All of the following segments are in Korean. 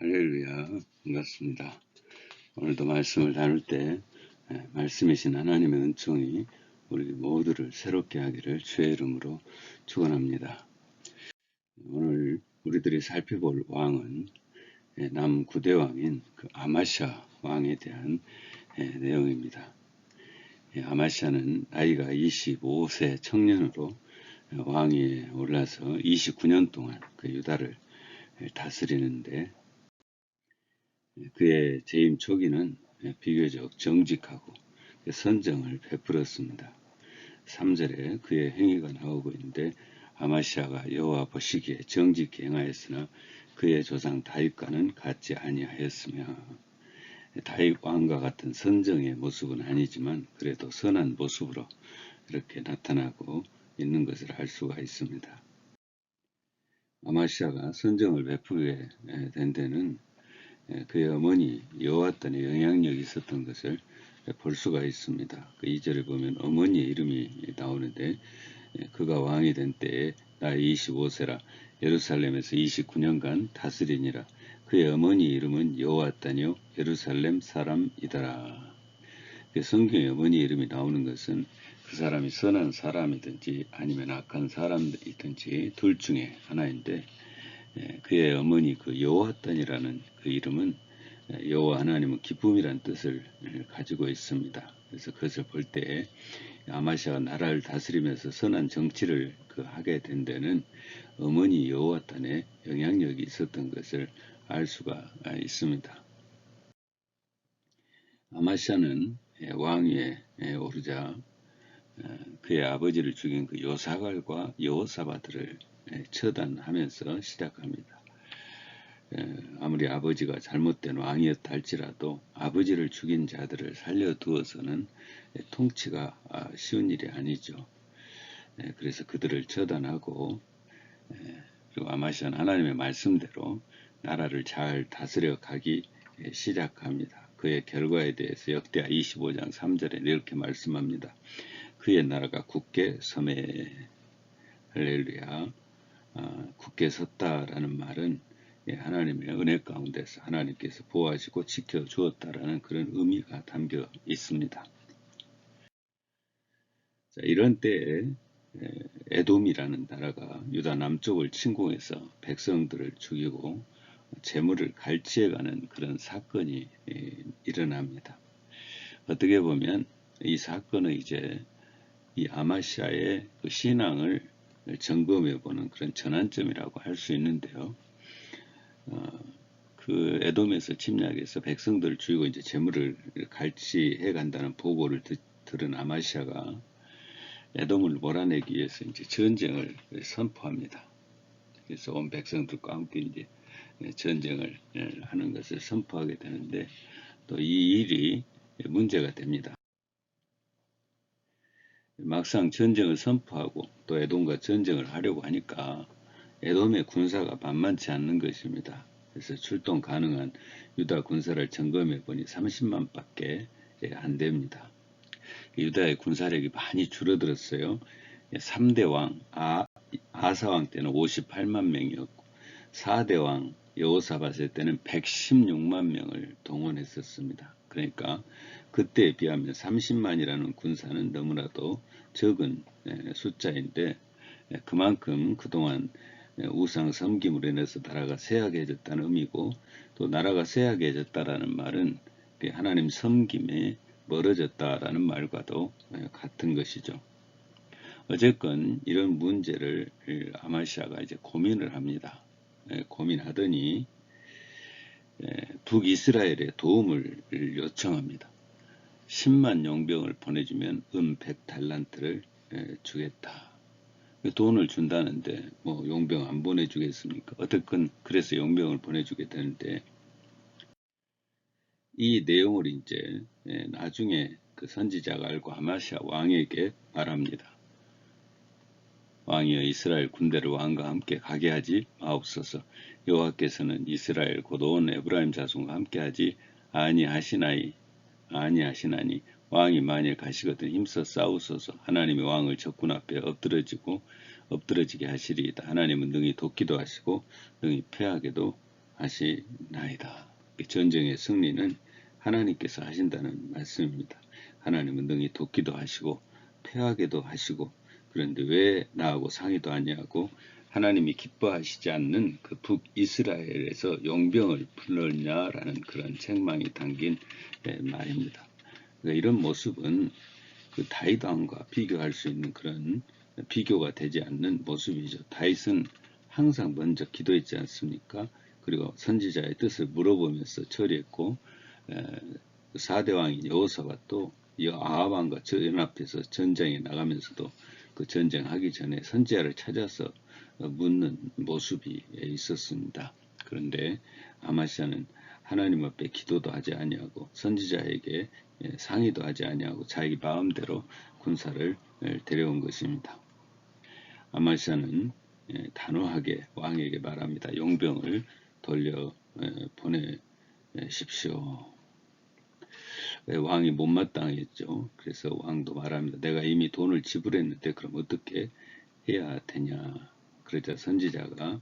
할렐루야, 반갑습니다. 오늘도 말씀을 나눌 때 말씀이신 하나님의 은총이 우리 모두를 새롭게 하기를 주의 이름으로 축원합니다. 오늘 우리들이 살펴볼 왕은 남구대왕인 그 아마샤 왕에 대한 내용입니다. 아마샤는 나이가 25세 청년으로 왕위에 올라서 29년 동안 그 유다를 다스리는데 그의 재임 초기는 비교적 정직하고 선정을 베풀었습니다. 3절에 그의 행위가 나오고 있는데 아마시아가 여호와 보시기에 정직히 행하였으나 그의 조상 다윗과는 같지 아니하였으며, 다윗 왕과 같은 선정의 모습은 아니지만 그래도 선한 모습으로 이렇게 나타나고 있는 것을 알 수가 있습니다. 아마시아가 선정을 베풀게 된 데는 그의 어머니 여호와단에 영향력이 있었던 것을 볼 수가 있습니다. 그 2절에 보면 어머니의 이름이 나오는데 그가 왕이 된 때에 나이 25세라 예루살렘에서 29년간 다스리니라. 그의 어머니 이름은 여호와단이요 예루살렘 사람이더라. 성경에 어머니 이름이 나오는 것은 그 사람이 선한 사람이든지 아니면 악한 사람이든지 둘 중에 하나인데, 그의 어머니 그 여호와단이라는 그 이름은 여호와 하나님은 기쁨이란 뜻을 가지고 있습니다. 그래서 그것을 볼 때 아마시아가 나라를 다스리면서 선한 정치를 하게 된 데는 어머니 여호와단에 영향력이 있었던 것을 알 수가 있습니다. 아마시아는 왕위에 오르자 그의 아버지를 죽인 그 요사갈과 여호사바들을 처단하면서 시작합니다. 아무리 아버지가 잘못된 왕이었다 할지라도 아버지를 죽인 자들을 살려두어서는 통치가 쉬운 일이 아니죠. 그래서 그들을 처단하고, 그리고 아마시아는 하나님의 말씀대로 나라를 잘 다스려 가기 시작합니다. 그의 결과에 대해서 역대하 25장 3절에 이렇게 말씀합니다. 그의 나라가 굳게 서매. 할렐루야. 굳게 섰다라는 말은 하나님의 은혜 가운데서 하나님께서 보호하시고 지켜주었다라는 그런 의미가 담겨 있습니다. 자, 이런 때에 에돔이라는 나라가 유다 남쪽을 침공해서 백성들을 죽이고 재물을 갈취해가는 그런 사건이 일어납니다. 어떻게 보면 이 사건은 이제 이 아마시아의 그 신앙을 점검해보는 그런 전환점이라고 할 수 있는데요. 그 에돔에서 침략해서 백성들을 죽이고 이제 재물을 갈취해 간다는 보고를 들은 아마시아가 에돔을 몰아내기 위해서 이제 전쟁을 선포합니다. 그래서 온 백성들과 함께 이제 전쟁을 하는 것을 선포하게 되는데, 또 이 일이 문제가 됩니다. 막상 전쟁을 선포하고 또 에돔과 전쟁을 하려고 하니까 에돔의 군사가 만만치 않는 것입니다. 그래서 출동 가능한 유다 군사를 점검해 보니 30만 밖에 안 됩니다. 유다의 군사력이 많이 줄어들었어요. 3대 왕 아사왕 때는 58만 명이었고 4대 왕 여호사밧의 때는 116만 명을 동원했었습니다. 그러니까 그때에 비하면 30만이라는 군사는 너무나도 적은 숫자인데, 그만큼 그동안 우상 섬김으로 인해서 나라가 쇠약해졌다는 의미고, 또 나라가 쇠약해졌다라는 말은 하나님 섬김에 멀어졌다라는 말과도 같은 것이죠. 어쨌건 이런 문제를 아마시아가 이제 고민을 합니다. 고민하더니 북이스라엘의 도움을 요청합니다. 10만 용병을 보내주면 100달란트를 주겠다. 돈을 준다는데 뭐 용병 안 보내주겠습니까? 어쨌건 그래서 용병을 보내주게 되는데, 이 내용을 이제 나중에 그 선지자가 알고 아마시아 왕에게 말합니다. 왕이여 이스라엘 군대를 왕과 함께 가게 하지 마옵소서. 여호와께서는 이스라엘 곧 온 에브라임 자손과 함께 하지 아니하시나니 왕이 만일 가시거든 힘써 싸우소서. 하나님이 왕을 적군 앞에 엎드러지게 하시리이다. 하나님은 능히 돕기도 하시고 능히 패하게도 하시나이다. 전쟁의 승리는 하나님께서 하신다는 말씀입니다. 하나님은 능히 돕기도 하시고 패하게도 하시고, 그런데 왜 나하고 상의도 아니하고 하나님이 기뻐하시지 않는 그 북이스라엘에서 용병을 불렀냐라는 그런 책망이 담긴 말입니다. 그러니까 이런 모습은 그 다윗 왕과 비교할 수 있는 그런 비교가 되지 않는 모습이죠. 다윗은 항상 먼저 기도했지 않습니까? 그리고 선지자의 뜻을 물어보면서 처리했고, 4대 왕인 여호사밧도 아합 왕과 연합해서 전쟁에 나가면서도 그 전쟁하기 전에 선지자를 찾아서 묻는 모습이 있었습니다. 그런데 아마시아는 하나님 앞에 기도도 하지 아니하고 선지자에게 상의도 하지 아니하고 자기 마음대로 군사를 데려온 것입니다. 아마시아는 단호하게 왕에게 말합니다. 용병을 돌려 보내십시오. 왕이 못마땅했죠. 그래서 왕도 말합니다. 내가 이미 돈을 지불했는데 그럼 어떻게 해야 되냐. 그러자 선지자가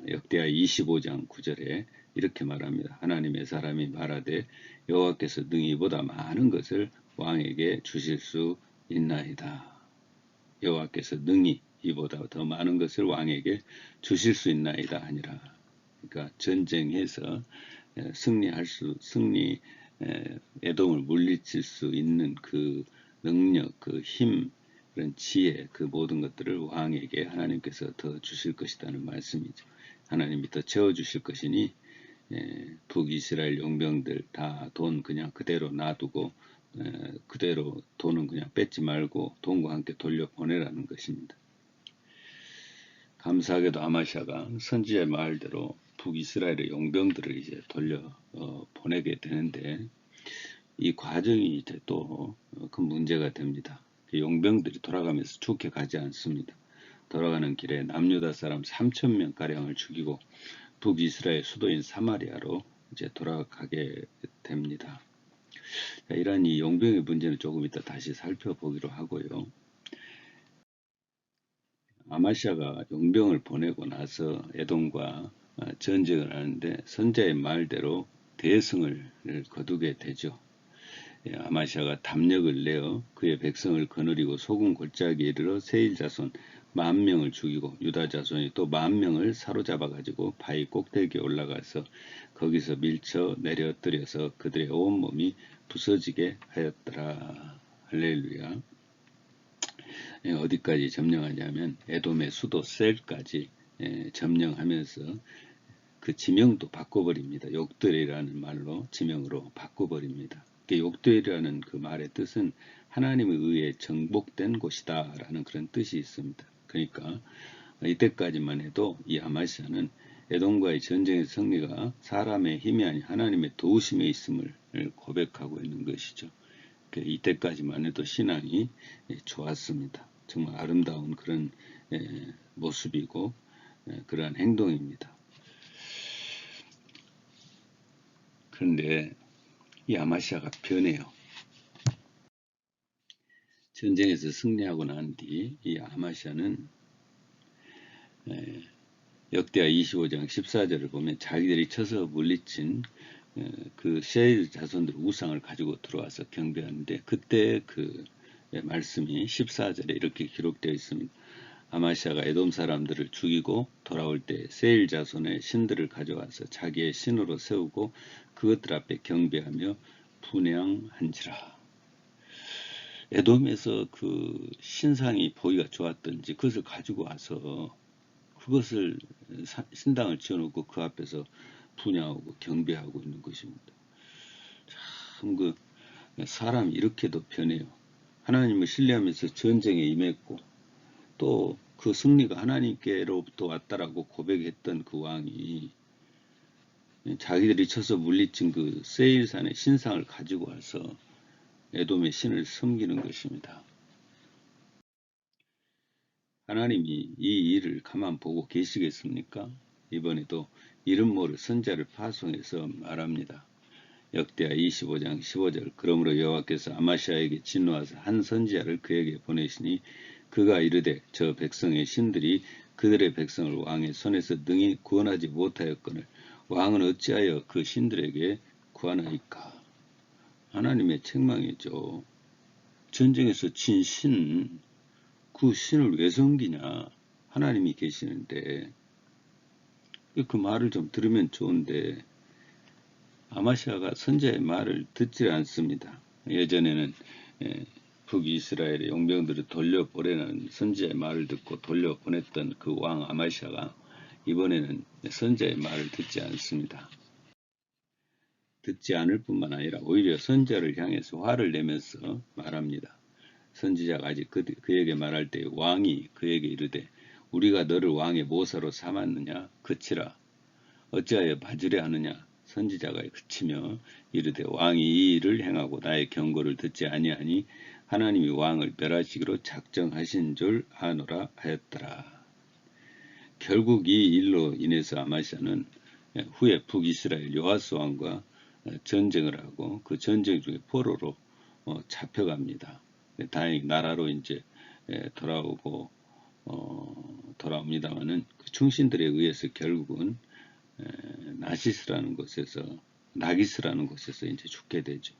역대하 25장 9절에 이렇게 말합니다. 하나님의 사람이 말하되 여호와께서 능히 이보다 많은 것을 왕에게 주실 수 있나이다. 여호와께서 능히 이보다 더 많은 것을 왕에게 주실 수 있나이다 하니라. 그러니까 전쟁에서 에돔을 물리칠 수 있는 그 능력, 그 힘, 그런 지혜, 그 모든 것들을 왕에게 하나님께서 더 주실 것이라는 말씀이죠. 하나님이 더 채워주실 것이니 북이스라엘 용병들 다 돈 그냥 그대로 놔두고 그대로 돈은 그냥 뺏지 말고 돈과 함께 돌려보내라는 것입니다. 감사하게도 아마시아가 선지자의 말대로 북이스라엘의 용병들을 이제 돌려 보내게 되는데, 이 과정이 이제 또 큰 문제가 됩니다. 용병들이 돌아가면서 좋게 가지 않습니다. 돌아가는 길에 남유다 사람 3,000명 가량을 죽이고 북이스라엘 수도인 사마리아로 이제 돌아가게 됩니다. 이러한 이 용병의 문제는 조금 이따 다시 살펴보기로 하고요. 아마시아가 용병을 보내고 나서 에돔과 전쟁을 하는데 선자의 말대로 대승을 거두게 되죠. 아마시아가 담력을 내어 그의 백성을 거느리고 소금 골짜기에 이르러 세일 자손 10,000명을 죽이고 유다 자손이 또 10,000명을 사로잡아 가지고 바위 꼭대기에 올라가서 거기서 밀쳐 내려뜨려서 그들의 온몸이 부서지게 하였더라. 할렐루야. 어디까지 점령하냐면 에돔의 수도 셀까지 점령하면서 그 지명도 바꿔버립니다. 욕들이라는 말로 지명으로 바꿔버립니다. 욕들이라는 그 말의 뜻은 하나님에 의해 정복된 곳이다 라는 그런 뜻이 있습니다. 그러니까 이때까지만 해도 이 아마시아는 에돔과의 전쟁의 승리가 사람의 힘이 아닌 하나님의 도우심에 있음을 고백하고 있는 것이죠. 이때까지만 해도 신앙이 좋았습니다. 정말 아름다운 그런 모습이고 그러한 행동입니다. 그런데 이 아마시아가 변해요. 전쟁에서 승리하고 난 뒤 이 아마시아는 역대하 25장 14절을 보면 자기들이 쳐서 물리친 그 세일 자손들 우상을 가지고 들어와서 경배하는데, 그때 그 말씀이 14절에 이렇게 기록되어 있습니다. 아마시아가 에돔 사람들을 죽이고 돌아올 때 세일 자손의 신들을 가져와서 자기의 신으로 세우고 그것들 앞에 경배하며 분향한지라. 에돔에서 그 신상이 보기가 좋았던지 그것을 가지고 와서 그것을 신당을 지어놓고 그 앞에서 분향하고 경배하고 있는 것입니다. 참 그 사람이 이렇게도 변해요. 하나님을 신뢰하면서 전쟁에 임했고 또 그 승리가 하나님께로부터 왔다라고 고백했던 그 왕이 자기들이 쳐서 물리친 그 세일산의 신상을 가지고 와서 에돔의 신을 섬기는 것입니다. 하나님이 이 일을 가만 보고 계시겠습니까? 이번에도 이름 모를 선자를 파송해서 말합니다. 역대하 25장 15절. 그러므로 여호와께서 아마시아에게 진노하사 한 선지자를 그에게 보내시니 그가 이르되 저 백성의 신들이 그들의 백성을 왕의 손에서 능히 구원하지 못하였거늘 왕은 어찌하여 그 신들에게 구하나이까? 하나님의 책망이죠. 전쟁에서 친 신, 그 신을 왜 섬기냐? 하나님이 계시는데 그 말을 좀 들으면 좋은데 아마시아가 선지자의 말을 듣지 않습니다. 예전에는 북이스라엘의 용병들을 돌려보내는 선지자의 말을 듣고 돌려보냈던 그 왕 아마시아가 이번에는 선지자의 말을 듣지 않습니다. 듣지 않을 뿐만 아니라 오히려 선지자를 향해서 화를 내면서 말합니다. 선지자가 아직 그에게 말할 때 왕이 그에게 이르되 우리가 너를 왕의 모사로 삼았느냐? 그치라. 어찌하여 맞으려 하느냐? 선지자가 그치며 이르되 왕이 이 일을 행하고 나의 경고를 듣지 아니하니 하나님이 왕을 멸하시기로 작정하신 줄 아노라 하였더라. 결국 이 일로 인해서 아마시아는 후에 북이스라엘 요아스 왕과 전쟁을 하고 그 전쟁 중에 포로로 잡혀갑니다. 다행히 나라로 이제 돌아오고 돌아옵니다만은 그 충신들에 의해서 결국은 나기스라는 곳에서 이제 죽게 되죠.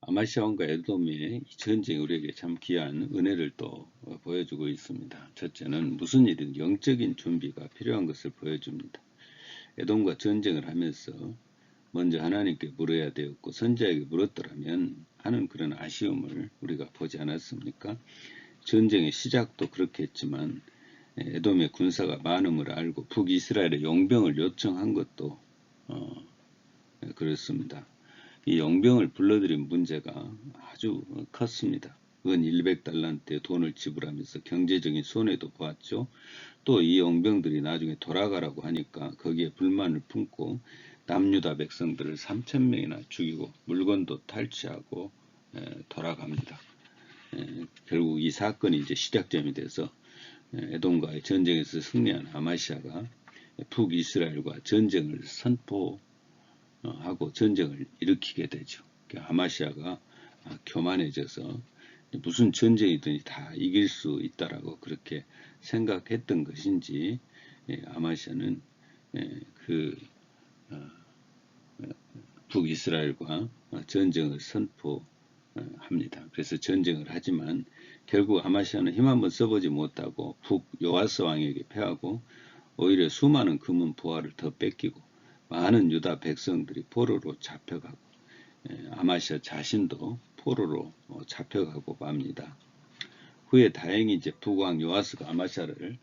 아마시아 왕과 에돔의 이 전쟁이 우리에게 참 귀한 은혜를 또 보여주고 있습니다. 첫째는 무슨 일이든 영적인 준비가 필요한 것을 보여줍니다. 에돔과 전쟁을 하면서 먼저 하나님께 물어야 되었고 선지자에게 물었더라면 하는 그런 아쉬움을 우리가 보지 않았습니까? 전쟁의 시작도 그렇게 했지만 에돔의 군사가 많음을 알고 북이스라엘의 용병을 요청한 것도 그렇습니다. 이 용병을 불러들인 문제가 아주 컸습니다. 은 100달란트의 돈을 지불하면서 경제적인 손해도 보았죠. 또 이 용병들이 나중에 돌아가라고 하니까 거기에 불만을 품고 남유다 백성들을 3,000명이나 죽이고 물건도 탈취하고 돌아갑니다. 결국 이 사건이 이제 시작점이 돼서 에돔과의 전쟁에서 승리한 아마시아가 북이스라엘과 전쟁을 선포하고 전쟁을 일으키게 되죠. 아마시아가 교만해져서 무슨 전쟁이든지 다 이길 수 있다라고 그렇게 생각했던 것인지 아마시아는 그 북이스라엘과 전쟁을 선포합니다. 그래서 전쟁을 하지만 결국 아마시아는 힘 한번 써보지 못하고 북 요아스 왕에게 패하고 오히려 수많은 금은 부하를 더 뺏기고 많은 유다 백성들이 포로로 잡혀가고 아마시아 자신도 포로로 잡혀가고 맙니다. 후에 다행히 이제 북왕 요아스가 아마시아를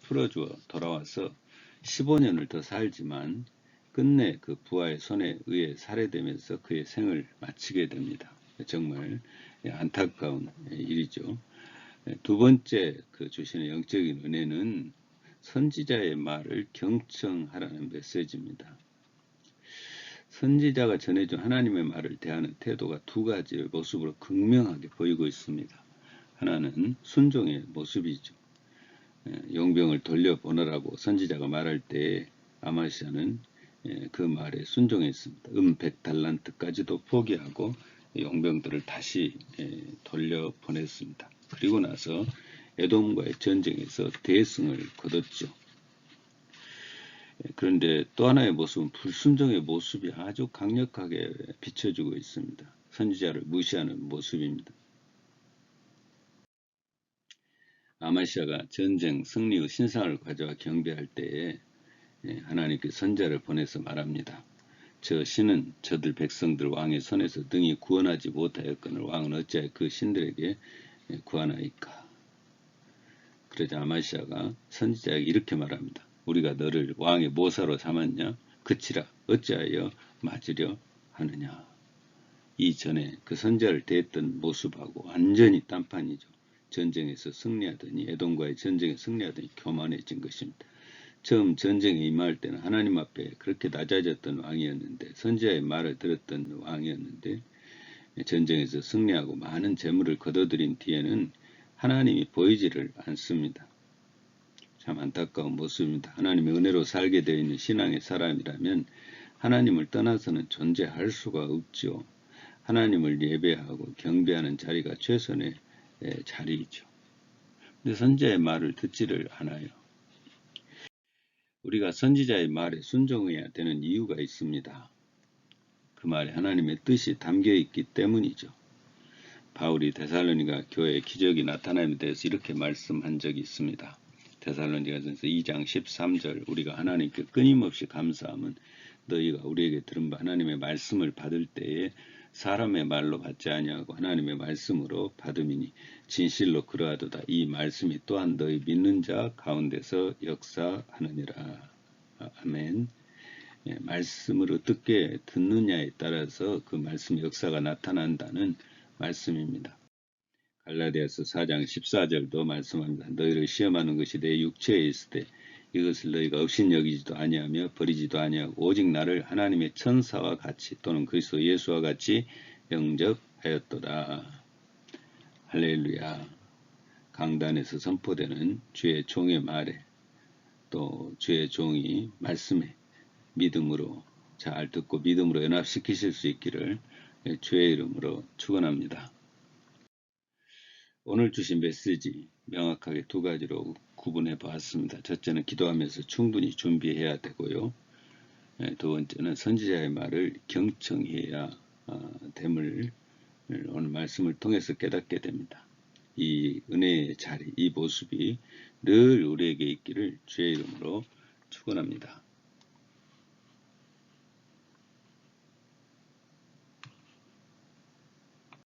풀어주어 돌아와서 15년을 더 살지만 끝내 그 부하의 손에 의해 살해되면서 그의 생을 마치게 됩니다. 정말 안타까운 일이죠. 두 번째 그 주시는 영적인 은혜는 선지자의 말을 경청하라는 메시지입니다. 선지자가 전해준 하나님의 말을 대하는 태도가 두 가지의 모습으로 극명하게 보이고 있습니다. 하나는 순종의 모습이죠. 용병을 돌려보내라고 선지자가 말할 때 아마시아는 그 말에 순종했습니다. 100달란트까지도 포기하고 용병들을 다시 돌려보냈습니다. 그리고 나서 에돔과의 전쟁에서 대승을 거뒀죠. 그런데 또 하나의 모습은 불순종의 모습이 아주 강력하게 비춰지고 있습니다. 선지자를 무시하는 모습입니다. 아마시아가 전쟁 승리 후 신상을 가져와 경배할 때에 하나님께 선지자를 보내서 말합니다. 저 신은 저들 백성들 왕의 손에서 능히 구원하지 못하였거늘 왕은 어찌하여 그 신들에게 구하나이까. 그러자 아마시아가 선지자에게 이렇게 말합니다. 우리가 너를 왕의 모사로 삼았냐? 그치라 어찌하여 맞으려 하느냐. 이전에 그 선지자를 대했던 모습하고 완전히 딴판이죠. 전쟁에서 승리하더니 에돔과의 전쟁에 승리하더니 교만해진 것입니다. 처음 전쟁에 임할 때는 하나님 앞에 그렇게 낮아졌던 왕이었는데 선지자의 말을 들었던 왕이었는데 전쟁에서 승리하고 많은 재물을 거둬들인 뒤에는 하나님이 보이지를 않습니다. 참 안타까운 모습입니다. 하나님의 은혜로 살게 되어 있는 신앙의 사람이라면 하나님을 떠나서는 존재할 수가 없죠. 하나님을 예배하고 경배하는 자리가 최선의 자리이죠. 근데 선지자의 말을 듣지를 않아요. 우리가 선지자의 말에 순종해야 되는 이유가 있습니다. 그 말에 하나님의 뜻이 담겨 있기 때문이죠. 바울이 데살로니가 교회에 기적이 나타남에 대해서 이렇게 말씀한 적이 있습니다. 데살로니가전서 2장 13절 우리가 하나님께 끊임없이 감사함은 너희가 우리에게 들은 바 하나님의 말씀을 받을 때에 사람의 말로 받지 아니하고 하나님의 말씀으로 받음이니 진실로 그러하도다. 이 말씀이 또한 너희 믿는 자 가운데서 역사하느니라. 아멘. 예, 말씀으로 듣게 듣느냐에 따라서 그 말씀 역사가 나타난다는 말씀입니다. 갈라디아서 4장 14절도 말씀합니다. 너희를 시험하는 것이 내 육체에 있을 때 이것을 너희가 업신여기지도 아니하며 버리지도 아니하고 오직 나를 하나님의 천사와 같이 또는 그리스도 예수와 같이 영접하였도다. 할렐루야. 강단에서 선포되는 주의 종의 말에 또 주의 종이 말씀에 믿음으로 잘 듣고 믿음으로 연합시키실 수 있기를 주의 이름으로 축원합니다. 오늘 주신 메시지 명확하게 두 가지로 구분해 보았습니다. 첫째는 기도하면서 충분히 준비해야 되고요. 두 번째는 선지자의 말을 경청해야 됨을 오늘 말씀을 통해서 깨닫게 됩니다. 이 은혜의 자리, 이 모습이 늘 우리에게 있기를 주의 이름으로 축원합니다.